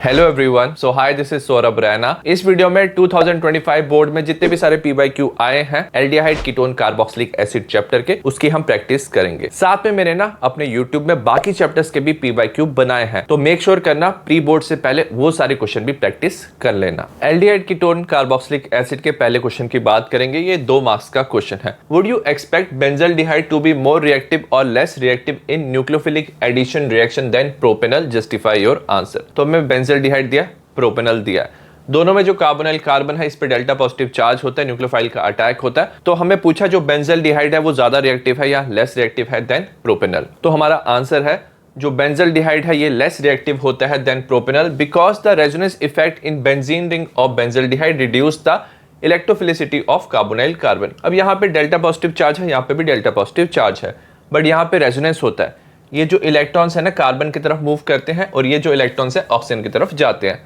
Hello everyone, so hi, this is Saurabh Raina. इस video में 2025 board में जितने भी सारे PYQ आए हैं aldehyde ketone carboxylic acid chapter के, उसकी हम प्रैक्टिस करेंगे। साथ में मेरे ना अपने YouTube में बाकी चैप्टर्स के भी PYQ बनाए हैं, तो मेक श्योर करना प्री बोर्ड से पहले वो सारे क्वेश्चन भी प्रैक्टिस कर लेना। एल्डिहाइड कीटोन कार्बोक्सिलिक एसिड के पहले क्वेश्चन की बात करेंगे। ये 2 मार्क्स का क्वेश्चन है। Would you expect benzaldehyde to be more reactive और less reactive in nucleophilic addition reaction than propanol? Justify your answer. तो मैं बेंजल्डिहाइड दिया, प्रोपेनॉल दिया। दोनों में जो कार्बोनाइल कार्बन है इस पे डेल्टा पॉजिटिव चार्ज होता है, न्यूक्लियोफाइल का अटैक होता है। तो हमें पूछा जो बेंजल्डिहाइड है वो ज्यादा रिएक्टिव है या लेस रिएक्टिव है देन प्रोपेनॉल। तो हमारा आंसर है जो बेंजल्डिहाइड है ये लेस रिएक्टिव होता है than propanol because the resonance effect in benzene ring of benzaldehyde reduce the electrophilicity of carbonyl carbon. अब यहाँ पे डेल्टा पॉजिटिव चार्ज है, यहाँ पे भी डेल्टा पॉजिटिव चार्ज है, बट यहाँ पे रेजोनेंस होता है। ये जो इलेक्ट्रॉन्स है ना कार्बन की तरफ मूव करते हैं और ये जो इलेक्ट्रॉन्स है ऑक्सीजन की तरफ जाते हैं।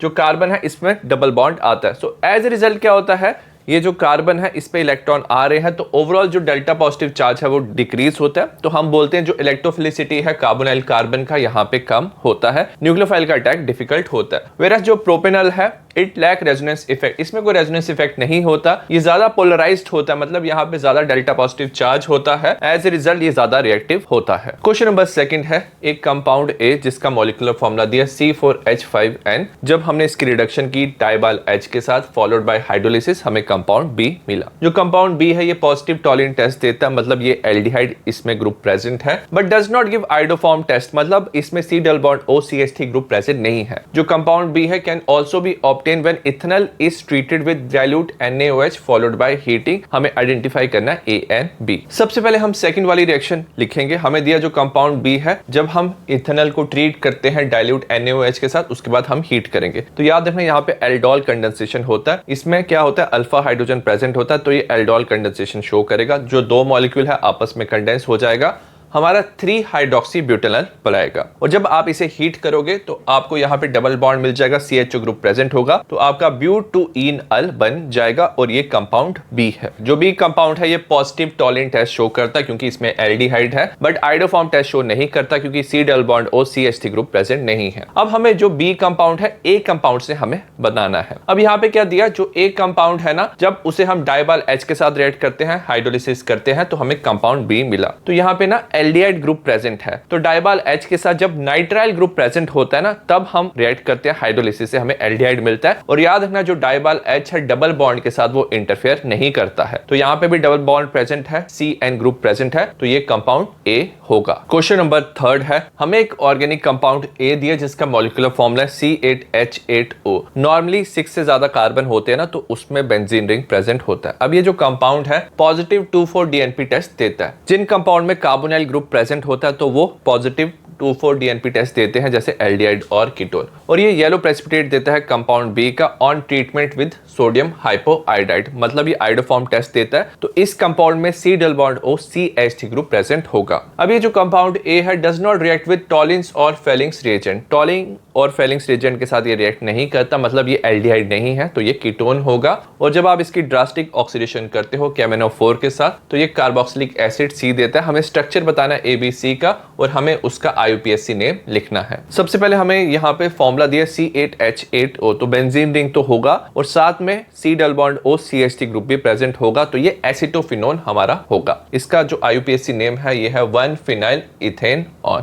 जो कार्बन है इसमें डबल बॉन्ड आता है। सो एज ए रिजल्ट क्या होता है, ये जो कार्बन है इस पे इलेक्ट्रॉन आ रहे हैं तो ओवरऑल जो डेल्टा पॉजिटिव चार्ज है वो डिक्रीज होता है। तो हम बोलते हैं जो इलेक्ट्रोफिलिसिटी है कार्बोनाइल कार्बन का यहाँ पे कम होता है, न्यूक्लियोफाइल का अटैक डिफिकल्ट होता है। वेरएस जो प्रोपेनॉल है इट लैक रेजोनेंस इफेक्ट, इसमें कोई रेजोनेंस इफेक्ट नहीं होता, ये ज्यादा पोलराइज्ड होता है, मतलब यहाँ पे ज्यादा डेल्टा पॉजिटिव चार्ज होता है। एज ए रिजल्ट ये ज्यादा रिएक्टिव होता है। क्वेश्चन नंबर 2 है एक कंपाउंड ए जिसका मॉलिक्यूलर फॉर्मूला दिया C4H5N। जब हमने इसकी रिडक्शन की डाइबाल H के साथ फॉलोड बाय हाइड्रोलिसिस हमें कंपाउंड बी मिला। जो कंपाउंड बी है ये पॉजिटिव टॉलिन टेस्ट देता है, मतलब ये एल्डिहाइड इसमें ग्रुप प्रेजेंट है, but does not give iodoform test, मतलब इसमें C double bond OCH3 group present नहीं है। जो कंपाउंड बी है can also be obtained when ethanol is treated with dilute NaOH followed by heating। हमें identify करना है A and B। सबसे पहले हम सेकंड वाली रिएक्शन लिखेंगे। हमें दिया जो कंपाउंड B है जब हम इथेनॉल को ट्रीट करते हैं डाइल्यूट NaOH के साथ उसके बाद हम हीट करेंगे। तो याद रखना यहाँ पे एल्डोल कंडेंसेशन होता है। इसमें क्या होता है अल्फा हाइड्रोजन प्रेजेंट होता है, तो ये एल्डोल कंडेंसेशन शो करेगा। जो 2 मॉलिक्यूल है आपस में कंडेंस हो जाएगा, हमारा 3 हाइड्रोक्सी ब्यूटेनॉल बनाएगा। और जब आप इसे हीट करोगे तो आपको यहाँ पे डबल बॉन्ड मिल जाएगा, CHO ग्रुप प्रेजेंट होगा, तो आपका ब्यूटूइनअल बन जाएगा और ये कंपाउंड बी है। जो बी कंपाउंड है ये पॉजिटिव टॉलिन टेस्ट शो करता है क्योंकि इसमें एल्डिहाइड है, बट आइडोफॉर्म टेस्ट शो नहीं करता क्योंकि C double bond OCH3 group present नहीं है। अब हमें जो बी कंपाउंड है ए कंपाउंड से हमें बनाना है। अब यहाँ पे क्या दिया, जो ए कंपाउंड है ना जब उसे हम डाइबाल H के साथ रिएक्ट करते हैं, हाइड्रोलिसिस करते हैं, तो हमें कंपाउंड बी मिला। तो यहाँ पे ना एल्डिहाइड ग्रुप प्रेजेंट है, तो डाइबाल H के साथ जब नाइट्राइल ग्रुप प्रेजेंट होता है ना तब हम रिएक्ट करते हैं हाइड्रोलिसिस से, हमें एल्डिहाइड मिलता है। और याद रखना जो डाइबाल H है डबल बॉन्ड के साथ वो इंटरफेयर नहीं करता है, तो यहाँ पे भी डबल बॉन्ड प्रेजेंट है, CN ग्रुप प्रेजेंट है, तो ये कंपाउंड A होगा। क्वेश्चन नंबर 3 है हमें एक ऑर्गेनिक कंपाउंड A दिया जिसका मॉलिक्यूलर फॉर्मूला है C8H8O। नॉर्मली 6 से ज्यादा कार्बन होते हैं ना तो उसमें बेंजीन रिंग प्रेजेंट होता है। अब ये जो कंपाउंड है पॉजिटिव 2,4-DNP टेस्ट देता है। जिन कंपाउंड में कार्बोनाइल ग्रुप प्रेजेंट होता है तो वो पॉजिटिव 2,4-DNP टेस्ट देते हैं जैसे एल्डिहाइड और कीटोन। और ये येलो प्रेसिपिटेट देता है कंपाउंड बी का ऑन ट्रीटमेंट विद सोडियम हाइपोआइडाइड, मतलब ये आइडोफॉर्म टेस्ट देता है। तो इस कंपाउंड में C double bond OCH3 group present होगा। अब ये जो कंपाउंड ए है does not react with Tollens और फेलिंग्स रिएजेंट, टॉलिंग और फेलिंग्स रिएजेंट के साथ ये रिएक्ट नहीं करता, मतलब ये एल्डिहाइड नहीं है, तो ये कीटोन होगा। और जब आप इसकी ड्रास्टिक ऑक्सीडेशन करते हो KMnO4 के साथ तो ये कार्बोक्सिलिक एसिड C देता है। हमें स्ट्रक्चर बताना है ABC का और हमें उसका IUPAC नेम लिखना है। सबसे पहले हमें यहाँ पे फॉर्मूला दिया C8H8O, तो बेंजीन रिंग तो होगा और साथ में C double bond OCH3 group भी प्रेजेंट होगा, तो ये एसिटोफिनोन हमारा होगा। इसका जो IUPAC नेम है ये है 1-phenyl ethane on।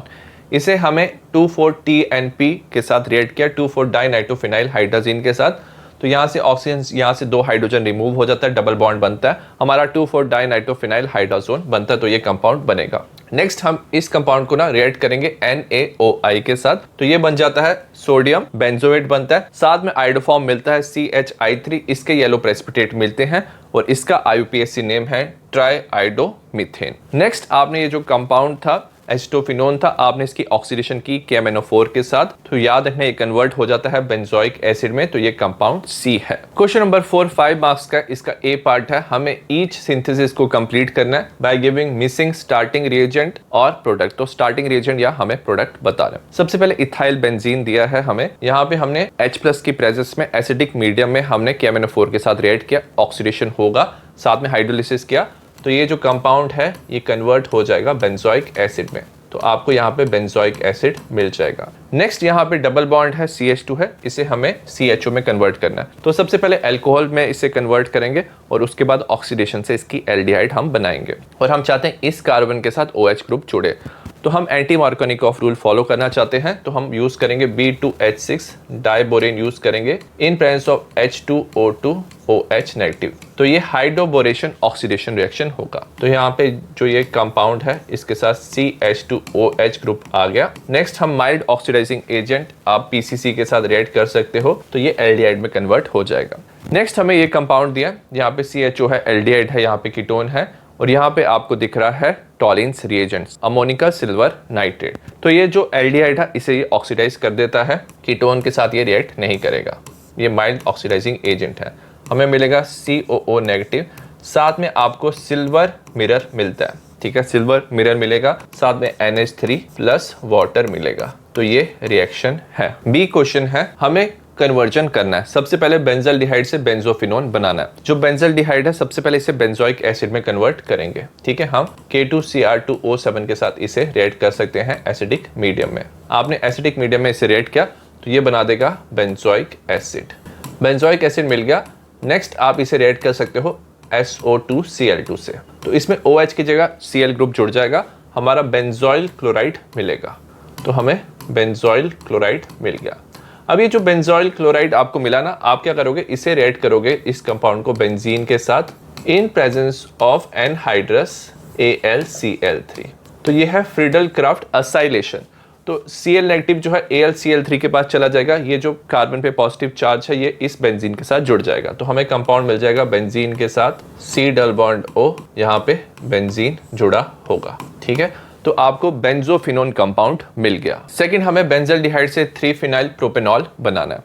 इसे हमें 2,4-TNP के साथ रिएक्ट किया 2,4-डाइनाइट्रोफिनाइल हाइड्रोजन के साथ, तो यहाँ से ऑक्सीजन, यहाँ से 2 हाइड्रोजन रिमूव हो जाता है, डबल बॉन्ड बनता है, हमारा 2,4-डाइनाइट्रोफिनाइल हाइड्रोजन बनता है, तो ये कंपाउंड बनेगा। नेक्स्ट हम इस कंपाउंड को ना रिएक्ट करेंगे NaOI के साथ, तो ये बन जाता है सोडियम बेंजोएट बनता है, साथ में आइडोफॉर्म मिलता है CHI3, इसके येलो प्रेसिपिटेट मिलते हैं और इसका IUPAC नेम है ट्राइआइडोमीथेन। नेक्स्ट आपने ये जो कंपाउंड था एसिटोफिनोन था, आपने इसकी ऑक्सीडेशन की KMnO4 के साथ, तो याद रखना ये कन्वर्ट हो जाता है बेंजोइक एसिड में, तो ये कंपाउंड C है। क्वेश्चन नंबर 4 5 मार्क्स का, इसका A पार्ट है। हमें ईच सिंथेसिस को कंप्लीट करना है by giving missing starting reagent और प्रोडक्ट। तो स्टार्टिंग रिएजेंट या हमें प्रोडक्ट बता रहे हैं। सबसे पहले इथाइल बेंजीन दिया है हमें, यहाँ पे हमने H+ की प्रेजेंस में एसिडिक मीडियम में हमने KMnO4 के साथ रिएक्ट किया, ऑक्सीडेशन होगा, साथ में हाइड्रोलिसिस किया, तो ये जो कंपाउंड है ये कन्वर्ट हो जाएगा बेंजोइक एसिड में। तो आपको यहाँ पे बेंजोइक एसिड मिल जाएगा। नेक्स्ट यहाँ पे डबल बॉन्ड है, CH2 है, इसे हमें CHO में कन्वर्ट करना है। तो सबसे पहले अल्कोहल में इसे कन्वर्ट करेंगे और उसके बाद ऑक्सीडेशन से इसकी एल्डिहाइड हम बनाएंगे। और हम चाहते हैं इस कार्बन के साथ OH ग्रुप जुड़े, तो हम एंटी मार्कोनिकॉफ रूल फॉलो करना चाहते हैं, तो हम यूज करेंगे B2H6 डाइबोरेन यूज करेंगे in presence of H2O2 OH negative. तो ये हाइड्रोबोरेशन ऑक्सीडेशन रिएक्शन होगा। तो यहाँ पे जो ये कंपाउंड है इसके साथ CH2OH ग्रुप आ गया। नेक्स्ट हम माइल्ड ऑक्सीडाइजिंग एजेंट आप PCC के साथ रिएक्ट कर सकते हो, तो ये एल्डिहाइड में कन्वर्ट हो जाएगा। नेक्स्ट हमें ये कंपाउंड दिया, यहाँ पे CHO है, एल्डिहाइड है, यहाँ पे कीटोन है, और यहाँ पे आपको दिख रहा है टॉलिन्स रिएजेंट्स, अमोनिका सिल्वर नाइट्रेट। तो ये जो एल्डिहाइड है इसे ये ऑक्सीडाइज कर देता है, कीटोन के साथ ये रिएक्ट नहीं करेगा, ये माइल्ड ऑक्सीडाइजिंग एजेंट है। हमें मिलेगा COO नेगेटिव, साथ में आपको सिल्वर मिरर मिलता है, ठीक है, सिल्वर मिरर मिलेगा, साथ में NH3 प्लस वाटर मिलेगा। तो ये रिएक्शन है। बी क्वेश्चन है, हमें कन्वर्जन करना है। सबसे पहले बेंजल्डिहाइड से बेंजोफिनोन बनाना है। जो बेंजल्डिहाइड है सबसे पहले इसे बेंजोइक एसिड में कन्वर्ट करेंगे, ठीक है। हम K2Cr2O7 के साथ इसे रिएक्ट कर सकते हैं एसिडिक मीडियम में। आपने एसिडिक मीडियम में इसे रिएक्ट किया तो ये बना देगा बेंजोइक एसिड। बेंजोइक एसिड मिल गया। नेक्स्ट आप इसे रिएक्ट कर सकते हो SO2Cl2 से, तो इसमें OH की जगह Cl ग्रुप जुड़ जाएगा, हमारा बेंजोइल क्लोराइड मिलेगा। तो हमें बेंजोइल क्लोराइड मिल गया। अब ये जो बेंजोइल क्लोराइड आपको मिला ना, आप क्या करोगे, इसे रिएक्ट करोगे इस कंपाउंड को बेंजीन के साथ in presence of anhydrous AlCl3। तो ये है फ्रीडल क्राफ्ट असाइलेशन। तो Cl नेगेटिव जो है AlCl3 के पास चला जाएगा, ये जो कार्बन पे पॉजिटिव चार्ज है ये इस बेंजीन के साथ जुड़ जाएगा। तो हमें कंपाउंड मिल जाएगा बेंजीन के साथ C डबल बॉन्ड O, यहाँ पे बेंजीन जुड़ा होगा, ठीक है। तो आपको बेंजोफिनोन कंपाउंड मिल गया। सेकंड, हमें बेंजल्डिहाइड से 3 फिनाइल प्रोपेनॉल बनाना है।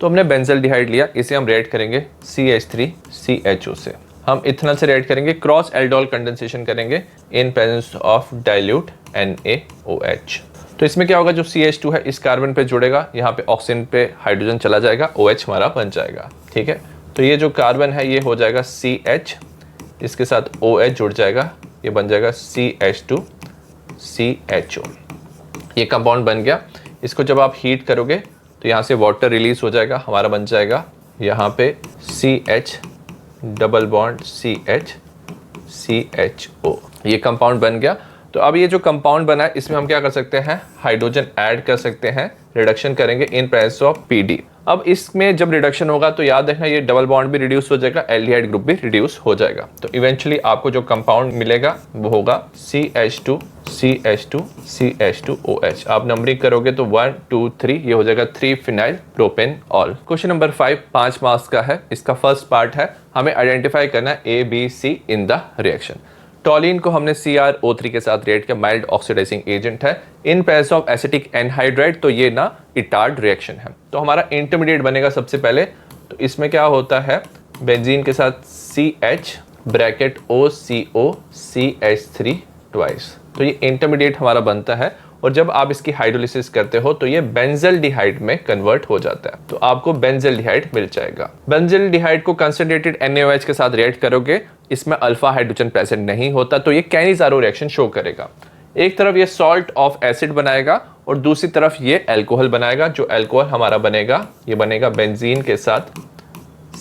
तो हमने बेंजल्डिहाइड लिया, इसे हम रिएक्ट करेंगे CH3CHO से। हम इथेनॉल से रिएक्ट करेंगे, क्रॉस एल्डोल कंडेंसेशन करेंगे in presence of dilute NaOH। तो इसमें क्या होगा, जो CH2 है इस कार्बन पे जुड़ेगा, यहाँ पे ऑक्सीजन पे हाइड्रोजन चला जाएगा, OH हमारा बन जाएगा, ठीक है। तो ये जो कार्बन है ये हो जाएगा CH, इसके साथ OH जुड़ जाएगा, ये बन जाएगा CH2CHO। ये कंपाउंड बन गया। इसको जब आप हीट करोगे तो यहाँ से वाटर रिलीज हो जाएगा, हमारा बन जाएगा यहाँ पे CH डबल बॉन्ड CH ये कंपाउंड बन गया। तो अब ये जो कंपाउंड बना है इसमें हम क्या कर सकते हैं, हाइड्रोजन ऐड कर सकते हैं, रिडक्शन करेंगे इन प्रेजेंस ऑफ PD। अब इसमें जब रिडक्शन होगा तो याद रखना ये डबल बॉन्ड भी रिड्यूस हो जाएगा, एल्डिहाइड ग्रुप भी रिड्यूस हो जाएगा। तो इवेंचुअली आपको जो कंपाउंड मिलेगा वो होगा CH2CH2CH2OH। आप नंबरिंग करोगे तो 1 2 3 ये हो जाएगा 3 phenyl propanol. Question number 5 5 marks का है। इसका फर्स्ट पार्ट है, हमें आइडेंटिफाई करना है ABC इन द रिएक्शन। टॉलिन को हमने CrO3 के साथ रिएक्ट किया, माइल्ड ऑक्सीडाइजिंग एजेंट है in presence of acetic anhydride. तो ये ना इटार्ड रिएक्शन है। तो हमारा इंटरमीडिएट बनेगा सबसे पहले। तो इसमें क्या होता है, बेंजीन के साथ CH bracket OCO CH3 twice. तो ये इंटरमीडिएट हमारा बनता है, और जब आप इसकी हाइड्रोलिसिस करते हो तो ये बेंजल्डिहाइड में कन्वर्ट हो जाता है। तो आपको बेंजल्डिहाइड मिल जाएगा। बेंजल्डिहाइड को कंसंट्रेटेड NaOH के साथ रिएक्ट करोगे, इसमें अल्फा हाइड्रोजन प्रेजेंट नहीं होता, तो ये कैनिज़ारो रिएक्शन शो करेगा। एक तरफ ये सॉल्ट ऑफ एसिड बनाएगा और दूसरी तरफ ये अल्कोहल बनाएगा। जो अल्कोहल हमारा बनेगा ये बनेगा बेंजीन के साथ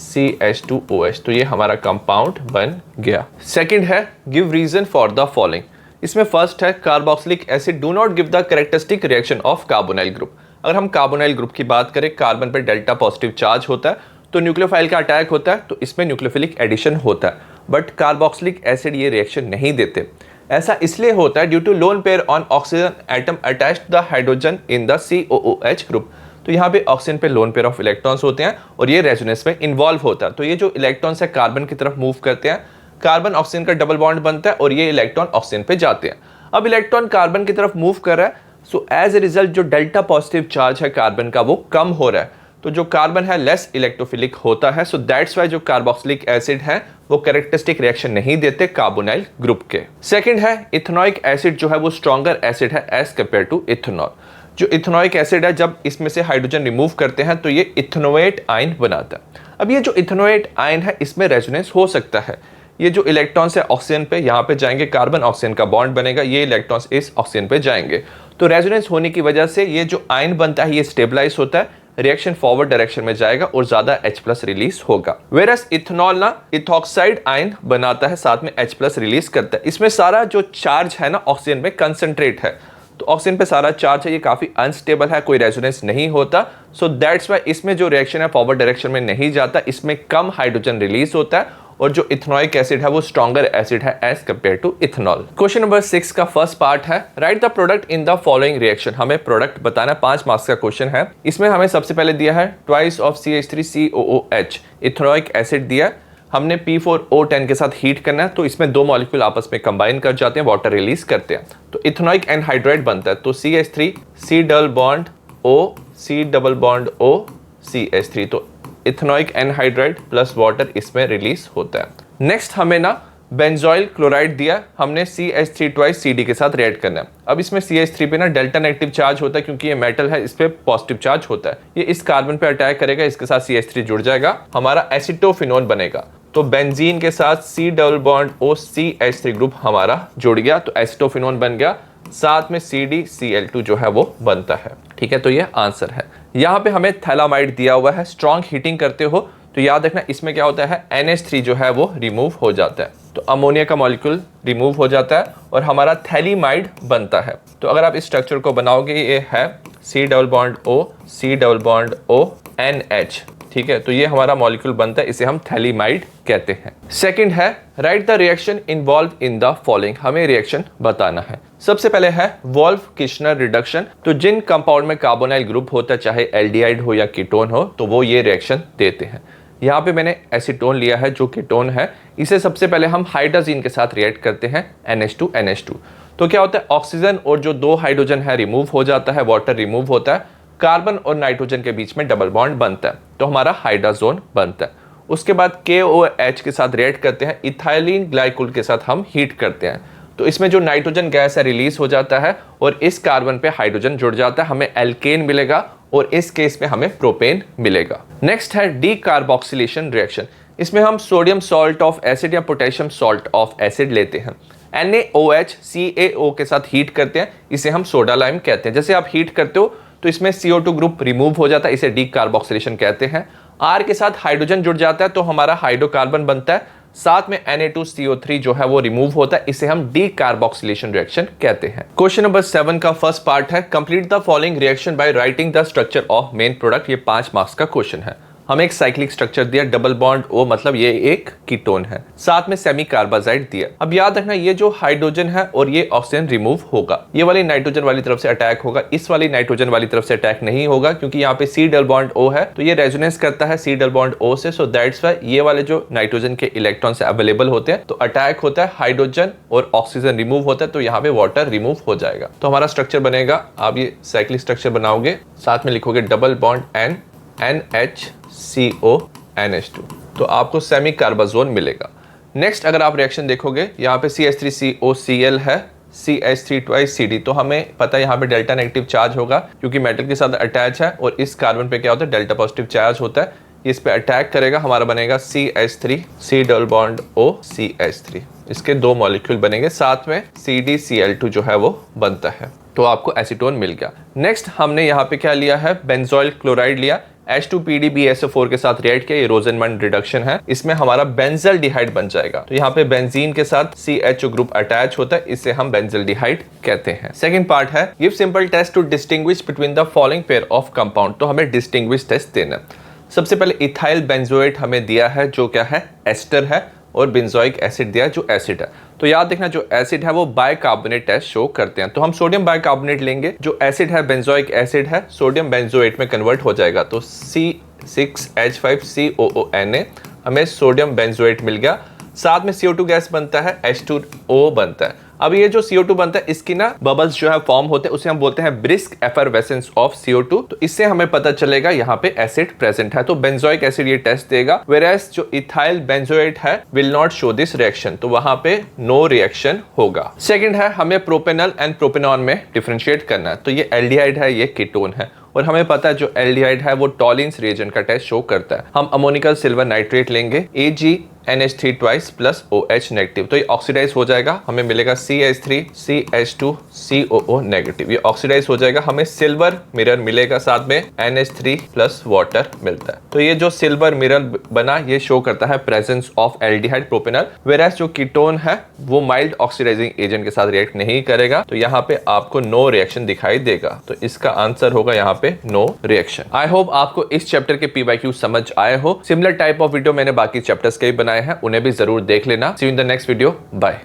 CH2OH। तो ये हमारा कंपाउंड बन गया। सेकंड है, give reason for the following. इसमें फर्स्ट है, carboxylic acid do not give the characteristic reaction of carbonyl group. अगर हम कार्बोनाइल ग्रुप की बात करें, कार्बन पर डेल्टा पॉजिटिव चार्ज होता है, तो न्यूक्लियोफाइल का अटैक होता है, तो इसमें न्यूक्लियोफिलिक एडिशन होता है। बट कार्बोक्सिलिक एसिड ये रिएक्शन नहीं देते। ऐसा इसलिए होता है due to lone pair on oxygen atom attached the hydrogen in the COOH group. तो यहाँ पे ऑक्सीजन पे लोन पेयर ऑफ इलेक्ट्रॉन्स होते हैं और ये रेजोनेंस में इन्वॉल्व होता है। तो ये जो इलेक्ट्रॉन्स है कार्बन की तरफ मूव करते हैं, कार्बन ऑक्सीजन का डबल बॉन्ड बनता है और ये इलेक्ट्रॉन ऑक्सीजन पे जाते हैं। अब इलेक्ट्रॉन कार्बन की तरफ मूव कर रहा है, सो एज ए रिजल्ट जो डेल्टा पॉजिटिव चार्ज है कार्बन का वो कम हो रहा है। तो जो कार्बन है लेस इलेक्ट्रोफिलिक होता है। सो दैट्स वाई जो कार्बोक्सिलिक एसिड है वो कैरेक्टरिस्टिक रिएक्शन नहीं देते कार्बोनाइल ग्रुप के। सेकंड है, इथेनोइक एसिड जो है वो स्ट्रॉन्गर एसिड है एज कंपेयर टू इथेनॉल। जो इथेनोइक एसिड है जब इसमें से हाइड्रोजन रिमूव करते हैं तो ये इथेनोएट आयन बनाता है। अब ये जो इथेनोएट आयन है इसमें रेजोनेंस हो सकता है, ये जो इलेक्ट्रॉन्स है ऑक्सीजन पे यहाँ पे जाएंगे, कार्बन ऑक्सीजन का बॉन्ड बनेगा, ये इलेक्ट्रॉन्स इस ऑक्सीजन पे जाएंगे। तो रेजोनेंस होने की वजह से ये जो आयन बनता है ये स्टेबलाइज होता है, रिएक्शन फॉरवर्ड डायरेक्शन में जाएगा और ज्यादा H+ रिलीज होगा। वेरस इथेनॉल ना इथॉक्साइड आयन बनाता है, साथ में H+ रिलीज करता है। इसमें सारा जो चार्ज है ना ऑक्सीजन में कंसंट्रेट है, तो ऑक्सीजन पे सारा चार्ज है, ये काफी अनस्टेबल है, कोई रेजोनेंस नहीं होता। सो दैट्स वाई इसमें जो रिएक्शन है फॉरवर्ड डायरेक्शन में नहीं जाता, इसमें कम हाइड्रोजन रिलीज होता है और जो इथेनोइक एसिड है वो स्ट्रॉन्गर एसिड है as compared to ethanol. Question number 6 का फर्स्ट पार्ट है write the product in the following reaction. हमें प्रोडक्ट बताना, 5 मार्क्स का क्वेश्चन है। इसमें हमें सबसे पहले दिया है twice of CH3COOH ethanoic acid दिया, हमने P4O10 के साथ हीट करना है, तो इसमें दो मॉलिक्यूल आपस में कंबाइन कर जाते हैं, वाटर रिलीज करते हैं, तो इथेनोइक एनहाइड्राइड बनता है। तो CH3 C double bond O C double bond O CH3, तो इथेनोइक एनहाइड्राइड प्लस वाटर इसमें रिलीज होता है। नेक्स्ट हमें ना बेंजोइल क्लोराइड दिया, हमने CH3 ट्वाइस CD के साथ रिएक्ट करना है। अब इसमें CH3 पे ना डेल्टा नेगेटिव चार्ज होता है, क्योंकि ये मेटल है, इस पे पॉजिटिव चार्ज होता है। ये इस कार्बन पे अटैक करेगा, इसके साथ CH3 जुड़ जाएगा, हमारा एसिटोफिनोन बनेगा। तो बेंजीन के साथ C double bond O CH3 group हमारा जुड़ गया, तो एसिटोफिनोन बन गया, साथ में CdCl2 जो है वो बनता है। ठीक है, तो ये आंसर है। यहाँ पे हमें थैलामाइड दिया हुआ है, स्ट्रॉन्ग हीटिंग करते हो तो याद रखना इसमें क्या होता है, NH3 जो है वो रिमूव हो जाता है, तो अमोनिया का मॉलिक्यूल रिमूव हो जाता है और हमारा थैलीमाइड बनता है। तो अगर आप इस स्ट्रक्चर को बनाओगे, ये है C double bond O C double bond O NH, ठीक है, तो ये हमारा मॉलिक्यूल बनता है, इसे हम थैलीमाइड कहते हैं। सेकंड है write the reaction involve in the following, हमें रिएक्शन बताना है। सबसे पहले है वोल्फ किश्नर रिडक्शन, तो जिन कंपाउंड में कार्बोनाइल ग्रुप होता है, चाहे एल्डिहाइड हो या कीटोन हो, तो वो ये रिएक्शन देते हैं। यहाँ पे मैंने एसीटोन लिया है जो कीटोन है, इसे सबसे पहले हम हाइड्रोजन के साथ रिएक्ट करते हैं NH2NH2, तो क्या होता है ऑक्सीजन और जो दो हाइड्रोजन है रिमूव हो जाता है, वाटर रिमूव होता है, कार्बन और नाइट्रोजन के बीच में डबल बॉन्ड बनता है, तो हमारा हाइड्राजोन बनता है। उसके बाद KOH के साथ रिएक्ट करते हैं, इथाइलिन ग्लाइकोल के साथ हम हीट करते हैं, तो इसमें जो नाइट्रोजन गैस है रिलीज हो जाता है और इस कार्बन पे हाइड्रोजन जुड़ जाता है, हमें एल्केन मिलेगा और इस केस में हमें प्रोपेन मिलेगा। नेक्स्ट है डीकार्बोक्सिलेशन रिएक्शन, इसमें हम सोडियम सॉल्ट ऑफ एसिड या पोटेशियम सॉल्ट ऑफ एसिड लेते हैं, NaOH CaO के साथ हीट करते हैं, इसे हम सोडा लाइम कहते हैं। जैसे आप हीट करते हो तो इसमें CO2 ग्रुप रिमूव हो जाता है, इसे डीकार्बोक्सिलेशन कहते हैं। R के साथ हाइड्रोजन जुड़ जाता है तो हमारा हाइड्रोकार्बन बनता है, साथ में Na2CO3 जो है वो रिमूव होता है, इसे हम डीकार्बोक्सिलेशन रिएक्शन कहते हैं। क्वेश्चन नंबर 7 का फर्स्ट पार्ट है complete the following reaction by writing the structure of main product, ये 5 मार्क्स का क्वेश्चन है। हमें एक साइक्लिक स्ट्रक्चर दिया, डबल बॉन्ड O मतलब ये एक कीटोन है, साथ में सेमी कार्बाजाइड दिया। अब याद रखना ये जो हाइड्रोजन है और ये ऑक्सीजन रिमूव होगा, ये वाली नाइट्रोजन वाली तरफ से अटैक होगा, इस वाली नाइट्रोजन वाली तरफ से अटैक नहीं होगा, क्योंकि यहाँ पे C डबल बॉन्ड O है, तो ये रेजोनेंस करता है C डबल बॉन्ड O से, सो दैट्स व्हाई ये वाले जो नाइट्रोजन के इलेक्ट्रॉन्स अवेलेबल होते हैं, तो अटैक होता है, हाइड्रोजन और ऑक्सीजन रिमूव होता है, तो यहाँ पे वाटर रिमूव हो जाएगा। तो हमारा स्ट्रक्चर बनेगा, आप ये साइक्लिक स्ट्रक्चर बनाओगे, साथ में लिखोगे डबल बॉन्ड NHCONH2, तो आपको सेमी कार्बाजोन मिलेगा। नेक्स्ट अगर आप रिएक्शन देखोगे, यहाँ पे CH3COCl है, CH3 ट्वाइस CD, तो हमें पता है यहाँ पे डेल्टा नेगेटिव चार्ज होगा, क्योंकि मेटल के साथ अटैच है और इस कार्बन पे क्या होता है डेल्टा पॉजिटिव चार्ज होता है, इस पे अटैक करेगा, हमारा बनेगा CH3 C double bond O CH3, इसके दो मॉलिक्यूल बनेंगे, साथ में CdCl2 जो है वो बनता है, तो आपको एसीटोन मिल गया। नेक्स्ट हमने यहाँ पे क्या लिया है, बेंजोइल क्लोराइड लिया, H2PDBSO4 के साथ रिएक्ट किया, ये रोजेनमंड रिडक्शन है, इसमें हमारा बेंजल्डिहाइड बन जाएगा, तो यहाँ पे बेंजीन के साथ CHO ग्रुप अटैच होता है, इसे हम बेंजल्डिहाइड कहते हैं। सेकंड पार्ट है give simple test to distinguish between the following pair of compound, तो हमें डिस्टिंग्विश टेस्ट देना है। सबसे पहले इथाइल बेंजोएट हमें दिया है जो क्या है एस्टर है, और बेंजोइक एसिड दिया जो एसिड है, तो याद देखना जो एसिड है वो बाइकार्बोनेट टेस्ट शो करते हैं, तो हम सोडियम बाइकार्बोनेट लेंगे, जो एसिड है बेंजोइक एसिड है, सोडियम बेंजोएट में कन्वर्ट हो जाएगा, तो C6H5COONA हमें सोडियम बेंजोएट मिल गया, साथ में CO2 गैस बनता है, H2O बनता है। अब ये जो CO2 बनता है इसकी ना बबल्स जो है फॉर्म होते हैं, उसे हम बोलते हैं ब्रिस्क एफरवेसेंस ऑफ CO2, तो इससे हमें पता चलेगा यहाँ पे एसिड प्रेजेंट है, तो बेंजोइक एसिड ये टेस्ट देगा, वेरास जो इथाइल बेंजोएट है will not show this reaction, तो वहां पे नो रिएक्शन होगा। सेकंड है हमें प्रोपेनॉल एंड प्रोपेनॉन में डिफरेंशिएट करना है, तो ये एल्डिहाइड है, ये कीटोन है, और हमें पता है जो एल्डिहाइड है वो टॉलिन्स रिएजेंट का टेस्ट शो करता है। हम अमोनिकल सिल्वर नाइट्रेट लेंगे, NH3 twice plus OH negative, तो ये ऑक्सीडाइज हो जाएगा, हमें मिलेगा CH3 CH2 COO नेगेटिव, ये ऑक्सीडाइज हो जाएगा, हमें सिल्वर मिरर मिलेगा, साथ में NH3 प्लस वाटर मिलता है। तो ये जो सिल्वर मिरर बना ये शो करता है presence of aldehyde propanol, whereas जो कीटोन है वो माइल्ड ऑक्सीडाइजिंग एजेंट के साथ रिएक्ट नहीं करेगा, तो यहाँ पे आपको नो रिएक्शन दिखाई देगा, तो इसका आंसर होगा यहाँ पे नो रिएक्शन। आई होप आपको इस चैप्टर के PYQ समझ आए हो। सिमिलर टाइप ऑफ वीडियो मैंने बाकी चैप्टर्स के भी बनाए हैं, उन्हें भी जरूर देख लेना। See you in the next video, bye.